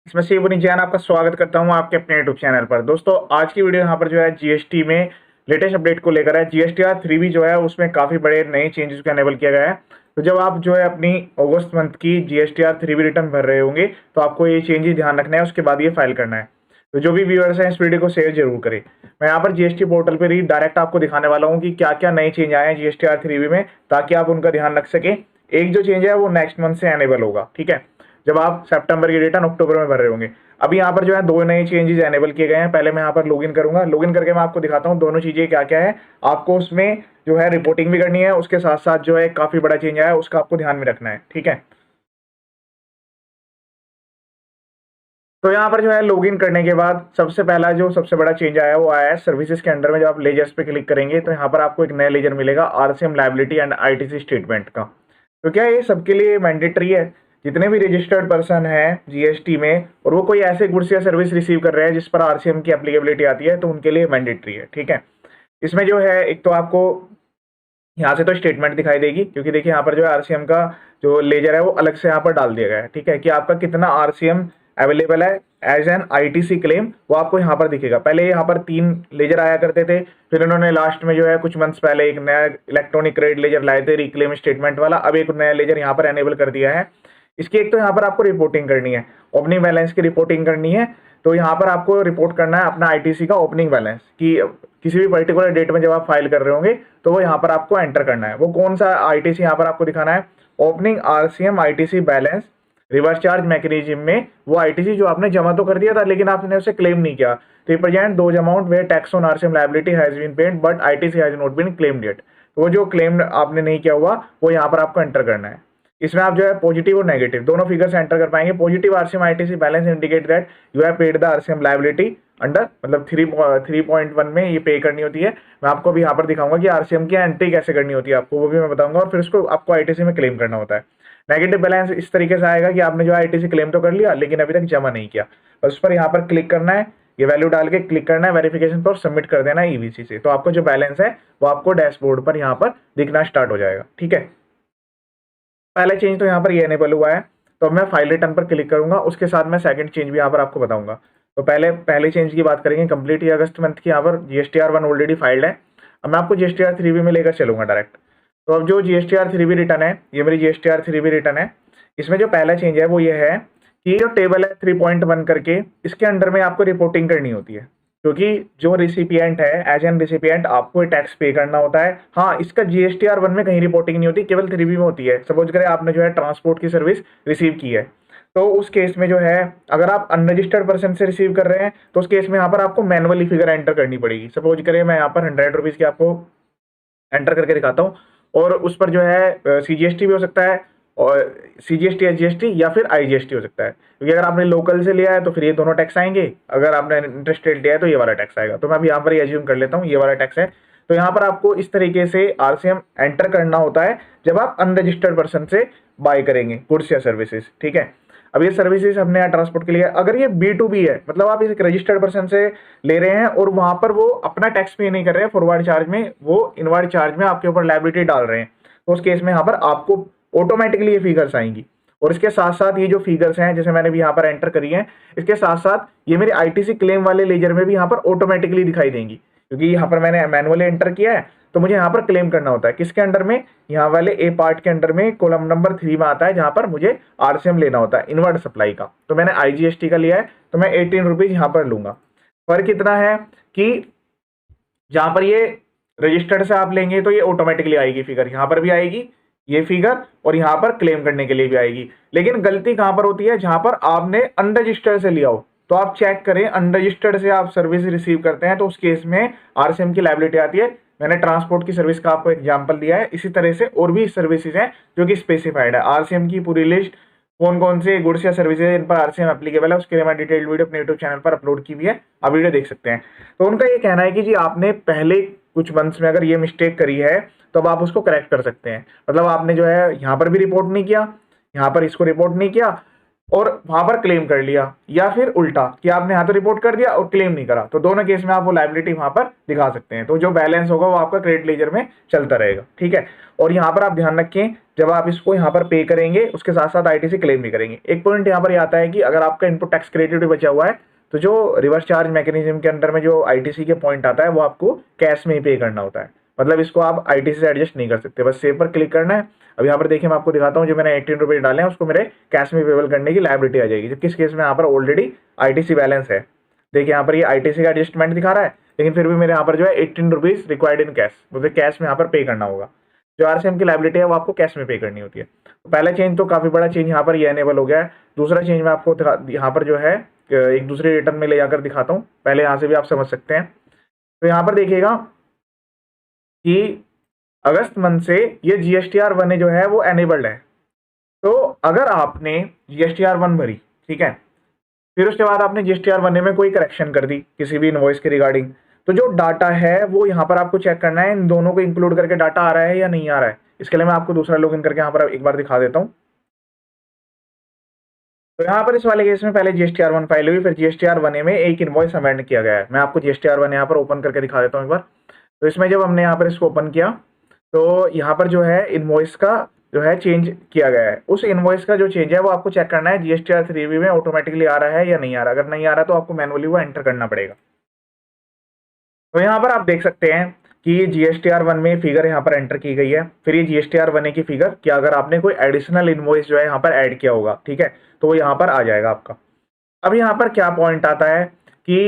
इसमें से पुनीत जैन आपका स्वागत करता हूं आपके अपने यूट्यूब चैनल पर। दोस्तों आज की वीडियो यहां पर जो है जीएसटी में लेटेस्ट अपडेट को लेकर है। जीएसटीआर 3 भी जो है उसमें काफी बड़े नए चेंजेस को एनेबल किया गया है। तो जब आप जो है अपनी अगस्त मंथ की जीएसटीआर 3 भी रिटर्न भर रहे होंगे तो आपको ये चेंजेस ध्यान रखना है, उसके बाद ये फाइल करना है। तो जो भी व्यूअर्स हैं इस वीडियो को शेयर जरूर करें। मैं यहाँ पर जीएसटी पोर्टल पर ही डायरेक्ट आपको दिखाने वाला हूँ कि क्या क्या नए चेंज आए हैं जीएसटीआर 3 में, ताकि आप उनका ध्यान रख सकें। एक जो चेंज है वो नेक्स्ट मंथ से एनेबल होगा, ठीक है, जब आप सितंबर की रिटर्न अक्टूबर में भर रहे होंगे। अभी यहाँ पर जो है दो नए चेंजेस एनेबल किए गए हैं। पहले मैं यहाँ पर लॉगिन करूंगा, लॉगिन करके मैं आपको दिखाता हूँ दोनों चीजें क्या क्या है। आपको उसमें जो है रिपोर्टिंग भी करनी है, उसके साथ साथ जो है काफी बड़ा चेंज आया है उसका आपको ध्यान में रखना है, ठीक है। तो यहाँ पर जो है लॉगिन करने के बाद सबसे पहला जो सबसे बड़ा चेंज आया है वो आया है सर्विसेज के अंडर में। जब आप लेजर्स पे क्लिक करेंगे तो यहाँ पर आपको एक नया लेजर मिलेगा, RCM liability and ITC statement का। तो क्या ये सबके लिए मैंडेटरी है? जितने भी रजिस्टर्ड पर्सन है जीएसटी में और वो कोई ऐसे गुड्स या सर्विस रिसीव कर रहे हैं जिस पर आरसीएम की एप्लीकेबिलिटी आती है, तो उनके लिए मैंडेटरी है, ठीक है। इसमें जो है एक तो आपको यहाँ से तो स्टेटमेंट दिखाई देगी, क्योंकि देखिए यहाँ पर जो है आरसीएम का जो लेजर है वो अलग से यहाँ पर डाल दिया गया है, ठीक है, कि आपका कितना आरसीएम अवेलेबल है एज एन आईटीसी क्लेम, वो आपको यहाँ पर दिखेगा। पहले यहाँ पर 3 लेजर आया करते थे, फिर उन्होंने लास्ट में जो है कुछ मंथ्स पहले एक नया इलेक्ट्रॉनिक क्रेडिट लेजर लाए थे रिक्लेम स्टेटमेंट वाला। अब एक नया लेजर यहाँ पर एनेबल कर दिया है। इसकी एक तो यहाँ पर आपको रिपोर्टिंग करनी है, ओपनिंग बैलेंस की रिपोर्टिंग करनी है। तो यहाँ पर आपको रिपोर्ट करना है अपना आईटीसी का ओपनिंग बैलेंस, कि किसी भी पर्टिकुलर डेट में जब आप फाइल कर रहे होंगे तो वो यहाँ पर आपको एंटर करना है। वो कौन सा आईटीसी यहाँ पर आपको दिखाना है? Opening RCM ITC balance reverse charge mechanism में वो आईटीसी जो आपने जमा तो कर दिया था लेकिन आपने उसे क्लेम नहीं किया। Represent those amount where tax on RCM liability has been paid but ITC has not been claimed yet. तो वो जो क्लेम आपने नहीं किया हुआ वो यहाँ पर आपको एंटर करना है। इसमें आप जो है पॉजिटिव और नेगेटिव दोनों फिगर्स एंटर कर पाएंगे। Positive RCM ITC balance indicate that you have paid the RCM liability under, मतलब 3.1 में ये पे करनी होती है। मैं आपको भी यहाँ पर दिखाऊंगा कि आरसीएम की एंट्री कैसे करनी होती है, आपको वो भी मैं बताऊंगा, और फिर उसको आपको आईटीसी में क्लेम करना होता है। नेगेटिव बैलेंस इस तरीके से आएगा कि आपने जो आईटीसी क्लेम तो कर लिया लेकिन अभी तक जमा नहीं किया, बस उस पर यहाँ पर क्लिक करना है, ये वैल्यू डाल के क्लिक करना है वेरिफिकेशन पर, सबमिट कर देना है ईवीसी से। तो आपको जो बैलेंस है वो आपको डैशबोर्ड पर यहाँ पर दिखना स्टार्ट हो जाएगा, ठीक है। पहला चेंज तो यहाँ पर ये एनेबल हुआ है। तो अब मैं फाइल रिटर्न पर क्लिक करूंगा, उसके साथ मैं सेकंड चेंज भी यहाँ पर आपको बताऊंगा। तो पहले चेंज की बात करेंगे। कंप्लीट ही अगस्त मंथ की यहाँ पर जीएसटीआर 1 ऑलरेडी फाइल्ड है। अब मैं आपको जीएसटीआर 3 भी में लेकर चलूंगा डायरेक्ट। तो अब जो जीएसटीआर 3 भी रिटर्न है, ये मेरी जीएसटीआर 3 भी रिटर्न है। इसमें जो पहला चेंज है वो ये है कि जो टेबल है 3.1 करके, इसके अंडर में आपको रिपोर्टिंग करनी होती है, क्योंकि जो रिसिपिएंट है एज एन रिसिपिएंट आपको टैक्स पे करना होता है। हाँ, इसका जीएसटीआर 1 में कहीं रिपोर्टिंग नहीं होती, केवल 3 में होती है। सपोज करें आपने जो है ट्रांसपोर्ट की सर्विस रिसीव की है, तो उस केस में जो है अगर आप अनरजिस्टर्ड पर्सन से रिसीव कर रहे हैं तो उस केस में यहाँ पर आपको मैनुअली फिगर एंटर करनी पड़ेगी। सपोज करें मैं यहाँ पर 100 रुपीज़ की आपको एंटर करके दिखाता हूँ, और उस पर जो है सीजीएसटी भी हो सकता है, और सीजीएसटी एसजीएसटी या फिर आईजीएसटी हो सकता है। क्योंकि अगर आपने लोकल से लिया है तो फिर ये दोनों टैक्स आएंगे, अगर आपने इंटरस्टेट लिया है तो ये वाला टैक्स आएगा। तो मैं अभी यहाँ पर एज्यूम कर लेता हूँ ये वाला टैक्स है। तो यहाँ पर आपको इस तरीके से आरसीएम एंटर करना होता है जब आप अनरजिस्टर्ड पर्सन से बाय करेंगे गुड्स या सर्विसेज, ठीक है। अब ये सर्विसेज हमने यहाँ ट्रांसपोर्ट के लिए, अगर ये B2B है, मतलब आप इसे रजिस्टर्ड पर्सन से ले रहे हैं और वहां पर वो अपना टैक्स पे नहीं कर रहे हैं फॉरवर्ड चार्ज में, वो इनवर्ड चार्ज में आपके ऊपर लायबिलिटी डाल रहे हैं, तो उस केस में यहाँ पर आपको ऑटोमेटिकली ये फिगर्स आएंगी। और इसके साथ साथ ये जो फिगर्स हैं जैसे मैंने भी यहाँ पर एंटर करी है, इसके साथ साथ ये मेरे आईटीसी क्लेम वाले लेजर में भी यहाँ पर ऑटोमेटिकली दिखाई देंगी, क्योंकि यहाँ पर मैंने मैनुअली एंटर किया है। तो मुझे यहाँ पर क्लेम करना होता है किसके अंडर में? यहाँ वाले ए पार्ट के अंडर में कॉलम नंबर 3 में आता है, जहां पर मुझे आरसीएम लेना होता है इनवर्ड सप्लाई का। तो मैंने आईजीएसटी का लिया है, तो मैं 18 रुपीज यहाँ पर लूंगा। फर्क इतना है कि जहां पर ये रजिस्टर्ड से आप लेंगे तो ये ऑटोमेटिकली आएगी फिगर, यहाँ पर भी आएगी ये फिगर, और यहाँ पर क्लेम करने के लिए भी आएगी। लेकिन गलती कहां पर होती है? जहां पर आपने अनरजिस्टर्ड से लिया हो। तो आप चेक करें, अनरजिस्टर्ड से आप सर्विस रिसीव करते हैं तो उस केस में आरसीएम की लायबिलिटी आती है। मैंने ट्रांसपोर्ट की सर्विस का आपको एग्जांपल दिया है, इसी तरह से और भी सर्विसेज हैं जो कि स्पेसिफाइड है। आरसीएम की पूरी लिस्ट कौन कौन से गुड्स या सर्विसेज इन पर आरसीएम एप्लीकेबल है उसके लिए मैं डिटेल्ड वीडियो अपने यूट्यूब चैनल पर अपलोड की हुई है, आप वीडियो देख सकते हैं। तो उनका ये कहना है कि जी आपने पहले कुछ मंथ्स में अगर ये मिस्टेक करी है तो अब आप उसको करेक्ट कर सकते हैं। मतलब आपने जो है यहाँ पर भी रिपोर्ट नहीं किया, यहाँ पर इसको रिपोर्ट नहीं किया, और वहां पर क्लेम कर लिया, या फिर उल्टा कि आपने यहाँ तो रिपोर्ट कर दिया और क्लेम नहीं करा, तो दोनों केस में आप वो लायबिलिटी वहां पर दिखा सकते हैं। तो जो बैलेंस होगा वो आपका क्रेडिट लेजर में चलता रहेगा, ठीक है। और यहाँ पर आप ध्यान रखें, जब आप इसको यहाँ पर पे करेंगे उसके साथ साथ आईटीसी क्लेम भी करेंगे। एक पॉइंट यहाँ पर आता है कि अगर आपका इनपुट टैक्स क्रेडिट भी बचा हुआ है तो जो रिवर्स चार्ज मैकेनिज्म के अंडर में जो आईटीसी के पॉइंट आता है वो आपको कैश में ही पे करना होता है। मतलब इसको आप आईटीसी से एडजस्ट नहीं कर सकते, बस सेव पर क्लिक करना है। अब यहाँ पर देखिए मैं आपको दिखाता हूँ, जो मैंने 18 रुपये डाले हैं उसको मेरे कैश में पेबल करने की लायबिलिटी आ जाएगी, जबकि इस केस में यहाँ पर ऑलरेडी आईटीसी बैलेंस है। देखिए यहाँ पर ये आईटीसी का एडजस्टमेंट दिखा रहा है, लेकिन फिर भी मेरे यहाँ पर जो है 18 रुपीज रिक्वायर्ड इन कैश, मुझे कैश में यहाँ पर पे करना होगा। जो आरसीएम की लायबिलिटी है वो आपको कैश में पे करनी होती है। तो पहला चेंज तो काफी बड़ा चेंज यहाँ पर ये एनेबल हो गया है। दूसरा चेंज मैं आपको यहाँ पर जो है एक दूसरे रिटर्न में ले जाकर दिखाता हूँ, पहले यहाँ से भी आप समझ सकते हैं। तो यहाँ पर देखिएगा कि अगस्त मंथ से ये जीएसटीआर 1 जो है वो एनेबल्ड है। तो अगर आपने जीएसटीआर 1 भरी, ठीक है, फिर उसके बाद आपने जीएसटीआर 1 में कोई करेक्शन कर दी किसी भी इनवॉइस के रिगार्डिंग, तो जो डाटा है वो यहाँ पर आपको चेक करना है इन दोनों को इंक्लूड करके डाटा आ रहा है या नहीं आ रहा है। इसके लिए मैं आपको दूसरा लॉगिन करके यहाँ पर एक बार दिखा देता हूँ। तो यहाँ पर इस वाले केस में पहले जीएसटीआर 1 फाइल हुई, फिर जीएसटीआर 1 में एक इनवॉइस अमेंड किया गया है। मैं आपको जीएसटीआर 1 यहाँ पर ओपन करके दिखा देता हूँ एक बार। तो इसमें जब हमने यहाँ पर इसको ओपन किया तो यहाँ पर जो है इनवॉइस का जो है चेंज किया गया है। उस इनवॉइस का जो चेंज है वो आपको चेक करना है जीएसटीआर 3B में ऑटोमेटिकली आ रहा है या नहीं आ रहा। अगर नहीं आ रहा तो आपको मैनुअली वो एंटर करना पड़ेगा। तो यहाँ पर आप देख सकते हैं कि जीएसटीआर 1 में फिगर यहाँ पर एंटर की गई है, फिर ये जीएसटीआर 1 की फिगर कि अगर आपने कोई एडिशनल इनवॉइस जो है यहाँ पर ऐड किया होगा, ठीक है, तो वो यहाँ पर आ जाएगा आपका। अब यहाँ पर क्या पॉइंट आता है कि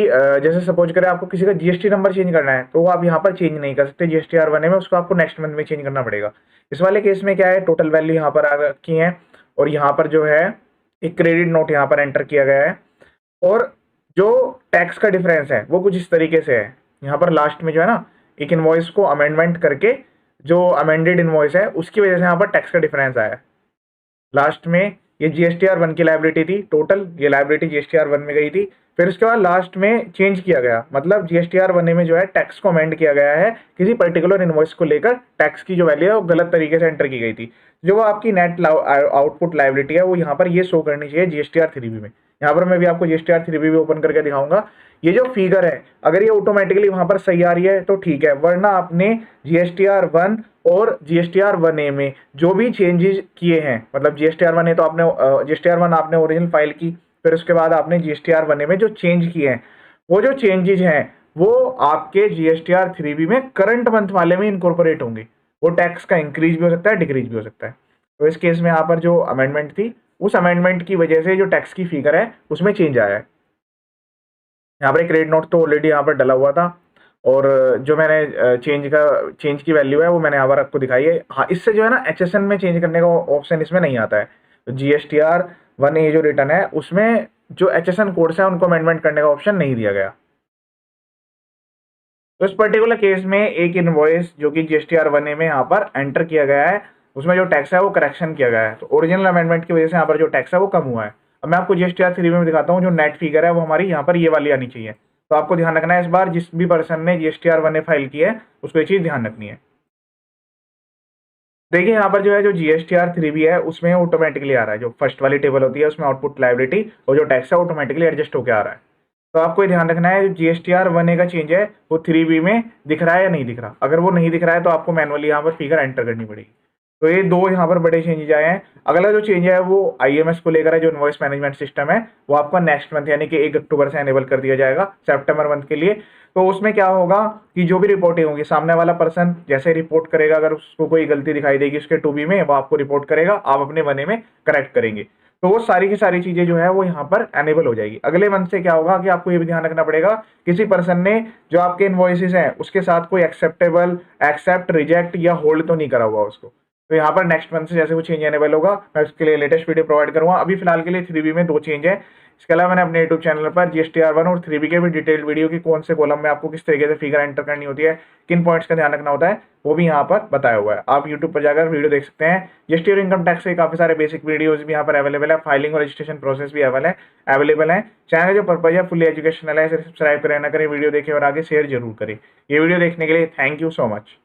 जैसे सपोज करें आपको किसी का जीएसटी नंबर चेंज करना है तो वो आप यहाँ पर चेंज नहीं कर सकते जीएसटीआर 1 में, उसको आपको नेक्स्ट मंथ में चेंज करना पड़ेगा। इस वाले केस में क्या है, टोटल वैल्यू यहाँ पर आ रखी है और यहाँ पर जो है एक क्रेडिट नोट यहाँ पर एंटर किया गया है, और जो टैक्स का डिफरेंस है वो कुछ इस तरीके से है। यहाँ पर लास्ट में जो है ना एक इनवॉइस को अमेंडमेंट करके जो अमेंडेड इनवॉइस है उसकी वजह से यहाँ पर टैक्स का डिफरेंस आया है। लास्ट में ये जीएसटीआर 1 की लायबिलिटी थी, टोटल ये लायबिलिटी जीएसटीआर 1 में गई थी, फिर उसके बाद लास्ट में चेंज किया गया, मतलब जीएसटीआर 1 में जो है टैक्स को अमेंड किया गया है, किसी पर्टिकुलर इनवॉइस को लेकर टैक्स की जो वैल्यू है वो गलत तरीके से एंटर की गई थी। जो वो आपकी नेट आउटपुट लायबिलिटी है वो यहाँ पर ये शो करनी चाहिए जीएसटीआर 3B में। यहाँ पर मैं भी आपको जीएसटीआर 3B भी ओपन करके दिखाऊंगा। ये जो फिगर है अगर ये ऑटोमेटिकली वहां पर सही आ रही है तो ठीक है, वरना आपने जीएसटीआर 1 और जीएसटीआर 1A में जो भी चेंजेस किए हैं, मतलब जीएसटीआर 1A तो आपने जीएसटीआर 1 आपने ओरिजिनल फाइल की, फिर उसके बाद आपने जीएसटीआर 1A में जो चेंज किए हैं वो जो चेंजेस हैं वो आपके जीएसटीआर 3B में करंट मंथ वाले में इनकॉर्पोरेट होंगे। वो टैक्स का इंक्रीज भी हो सकता है, डिक्रीज भी हो सकता है। तो इस केस में यहाँ पर जो अमेंडमेंट थी उस अमेंडमेंट की वजह से जो टैक्स की फिगर है उसमें चेंज आया है। यहाँ पर एक क्रेडिट नोट तो ऑलरेडी यहाँ पर डला हुआ था, और जो मैंने चेंज की वैल्यू है वो मैंने यहाँ पर आपको दिखाई है। हाँ, इससे जो है ना एचएसएन में चेंज करने का ऑप्शन इसमें नहीं आता है। तो जीएसटीआर 1A जो रिटर्न है उसमें जो एचएसएन कोड्स है उनको अमेंडमेंट करने का ऑप्शन नहीं दिया गया। तो इस पर्टिकुलर केस में एक इनवॉइस जो कि जीएसटीआर 1A में यहाँ पर एंटर किया गया है उसमें जो टैक्स है वो करेक्शन किया गया है, तो ओरिजिनल अमेंडमेंट की वजह से यहाँ पर जो टैक्स है वो कम हुआ है। अब मैं आपको जीएसटीआर 3B में दिखाता हूँ, जो नेट फिगर है वो हमारी यहाँ पर ये वाली आनी चाहिए। तो आपको ध्यान रखना है, इस बार जिस भी पर्सन ने जीएसटीआर 1A फाइल की है उसको ये चीज ध्यान रखनी है। देखिए यहाँ पर जो है जो जीएसटीआर 3B है उसमें ऑटोमेटिकली आ रहा है, जो फर्स्ट वाली टेबल होती है उसमें आउटपुट लायबिलिटी और जो टैक्स है ऑटोमेटिकली एडजस्ट होकर आ रहा है। तो आपको ये ध्यान रखना है जीएसटीआर 1A का चेंज है वो 3B में दिख रहा है या नहीं दिख रहा। अगर वो नहीं दिख रहा है तो आपको मैनुअली यहाँ पर फिगर एंटर करनी पड़ेगी। तो ये दो यहाँ पर बड़े चेंजेस आए हैं। अगला जो चेंज है वो आईएमएस को लेकर है, जो इनवॉइस मैनेजमेंट सिस्टम है वो आपका नेक्स्ट मंथ यानी कि 1 अक्टूबर से एनेबल कर दिया जाएगा सितंबर मंथ के लिए। तो उसमें क्या होगा कि जो भी रिपोर्टिंग होगी सामने वाला पर्सन जैसे रिपोर्ट करेगा, अगर उसको कोई गलती दिखाई देगी उसके 2B में वो आपको रिपोर्ट करेगा, आप अपने 1A में करेक्ट करेंगे। तो वो सारी की सारी चीजें जो है वो यहाँ पर एनेबल हो जाएगी। अगले मंथ से क्या होगा कि आपको ये भी ध्यान रखना पड़ेगा किसी पर्सन ने जो आपके इनवॉइसेस हैं उसके साथ कोई एक्सेप्ट रिजेक्ट या होल्ड तो नहीं करा हुआ उसको। तो यहाँ पर नेक्स्ट मंथ से जैसे वो चेंज एनेबल होगा मैं उसके लिए लेटेस्ट वीडियो प्रोवाइड करूंगा। अभी फिलहाल के लिए 3B में 2 चेंज है। इसके अलावा मैंने अपने यूट्यूब चैनल पर जीएसटीआर 1 और 3B के भी डिटेल्ड वीडियो की कौन से कॉलम में आपको किस तरीके से फिगर एंटर करनी होती है, किन पॉइंट्स का ध्यान रखना होता है, वो भी यहाँ पर बताया हुआ है। आप यूट्यूब पर जाकर वीडियो देख सकते हैं। जीएसटी और इनकम टैक्स के काफी सारे बेसिक वीडियोज भी यहाँ पर अवेलेबल है, फाइलिंग और रजिस्ट्रेशन प्रोसेस भी अवेलेबल है। चैनल जो पर्पज है फुली एजुकेशनल है, सब्सक्राइब करें ना करें, वीडियो देखें और आगे शेयर जरूर करें। ये वीडियो देखने के लिए थैंक यू सो मच।